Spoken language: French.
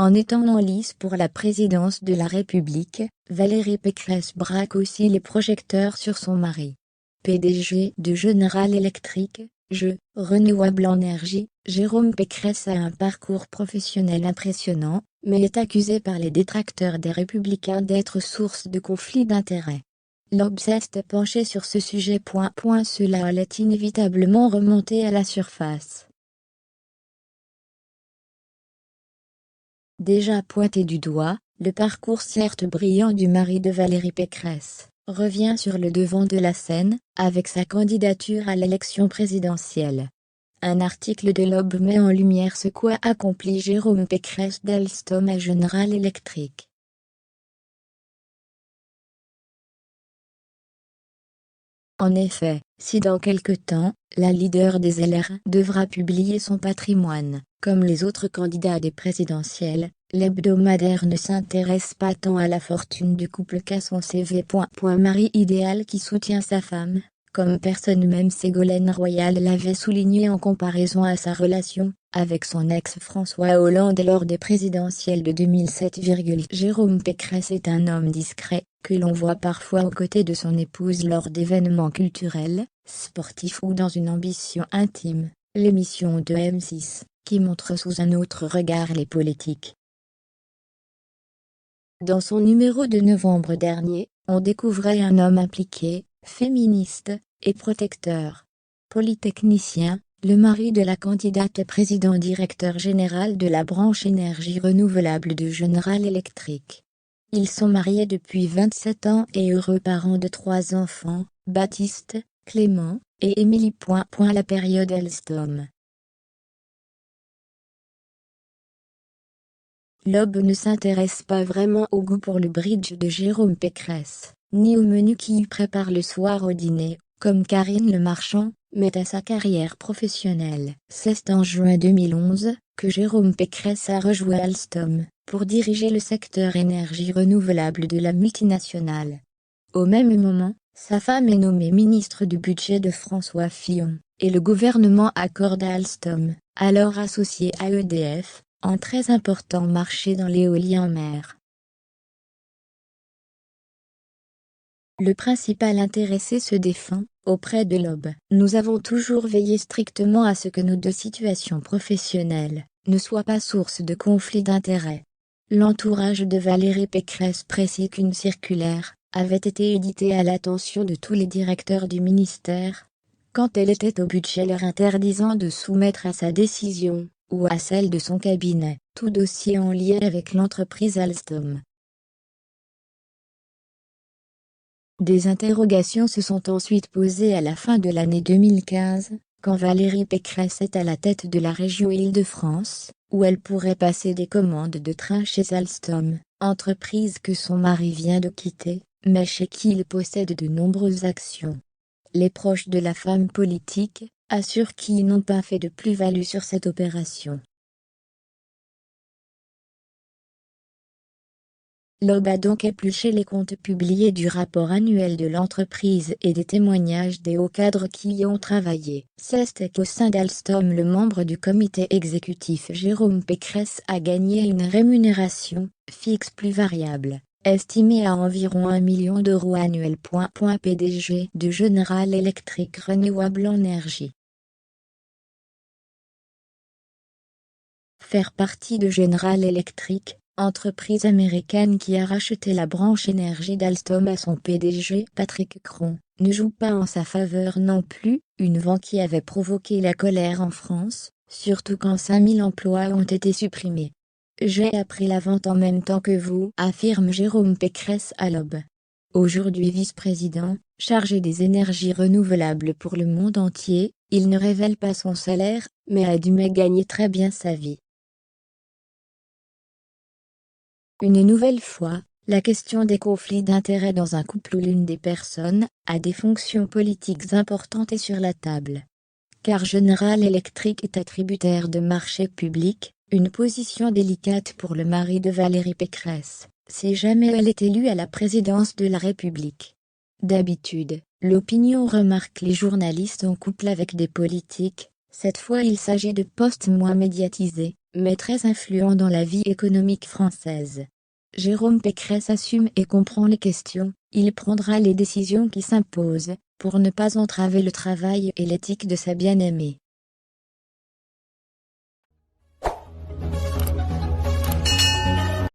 En étant en lice pour la présidence de la République, Valérie Pécresse braque aussi les projecteurs sur son mari. PDG de General Electric, Renouable Énergie, Jérôme Pécresse a un parcours professionnel impressionnant, mais est accusé par les détracteurs des Républicains d'être source de conflits d'intérêts. L'Obs s'est penché sur ce sujet. Cela allait inévitablement remonter à la surface. Déjà pointé du doigt, le parcours certes brillant du mari de Valérie Pécresse revient sur le devant de la scène, avec sa candidature à l'élection présidentielle. Un article de l'Obs met en lumière ce qu'a accompli Jérôme Pécresse d'Alstom à General Electric. En effet, si dans quelque temps, la leader des LR devra publier son patrimoine, comme les autres candidats des présidentielles, l'hebdomadaire ne s'intéresse pas tant à la fortune du couple qu'à son CV. Mari idéal qui soutient sa femme, comme personne, même Ségolène Royal l'avait souligné en comparaison à sa relation avec son ex François Hollande lors des présidentielles de 2007. Jérôme Pécresse est un homme discret, que l'on voit parfois aux côtés de son épouse lors d'événements culturels, sportifs ou dans une ambition intime, l'émission de M6, qui montre sous un autre regard les politiques. Dans son numéro de novembre dernier, on découvrait un homme impliqué, féministe, et protecteur. Polytechnicien, le mari de la candidate président-directeur général de la branche énergie renouvelable de General Electric. Ils sont mariés depuis 27 ans et heureux parents de 3 enfants, Baptiste, Clément, et Émilie. La période Alstom. L'Obs ne s'intéresse pas vraiment au goût pour le bridge de Jérôme Pécresse, ni au menu qu'il prépare le soir au dîner, comme Karine Le Marchand, mais à sa carrière professionnelle. C'est en juin 2011 que Jérôme Pécresse a rejoint Alstom, pour diriger le secteur énergie renouvelable de la multinationale. Au même moment, sa femme est nommée ministre du budget de François Fillon, et le gouvernement accorde à Alstom, alors associé à EDF, un très important marché dans l'éolien en mer. Le principal intéressé se défend, auprès de l'Obs. Nous avons toujours veillé strictement à ce que nos deux situations professionnelles ne soient pas source de conflits d'intérêts. L'entourage de Valérie Pécresse précise qu'une circulaire avait été éditée à l'attention de tous les directeurs du ministère, quand elle était au budget, leur interdisant de soumettre à sa décision, ou à celle de son cabinet, tout dossier en lien avec l'entreprise Alstom. Des interrogations se sont ensuite posées à la fin de l'année 2015, quand Valérie Pécresse est à la tête de la région Île-de-France, où elle pourrait passer des commandes de train chez Alstom, entreprise que son mari vient de quitter, mais chez qui il possède de nombreuses actions. Les proches de la femme politique assurent qu'ils n'ont pas fait de plus-value sur cette opération. L'Obs a donc épluché les comptes publiés du rapport annuel de l'entreprise et des témoignages des hauts cadres qui y ont travaillé. C'est qu'au sein d'Alstom, le membre du comité exécutif Jérôme Pécresse a gagné une rémunération fixe plus variable, estimée à environ 1 million d'euros annuels. PDG de General Electric Renouable Énergie. Faire partie de General Electric, entreprise américaine qui a racheté la branche énergie d'Alstom à son PDG Patrick Cron, ne joue pas en sa faveur non plus, une vente qui avait provoqué la colère en France, surtout quand 5000 emplois ont été supprimés. J'ai appris la vente en même temps que vous, affirme Jérôme Pécresse à l'Obs. Aujourd'hui vice-président, chargé des énergies renouvelables pour le monde entier, il ne révèle pas son salaire, mais a dû gagner très bien sa vie. Une nouvelle fois, la question des conflits d'intérêts dans un couple où l'une des personnes a des fonctions politiques importantes est sur la table. Car General Electric est attributaire de marchés publics, une position délicate pour le mari de Valérie Pécresse, si jamais elle est élue à la présidence de la République. D'habitude, l'opinion remarque les journalistes en couple avec des politiques, cette fois il s'agit de postes moins médiatisés, mais très influent dans la vie économique française. Jérôme Pécresse assume et comprend les questions, il prendra les décisions qui s'imposent, pour ne pas entraver le travail et l'éthique de sa bien-aimée.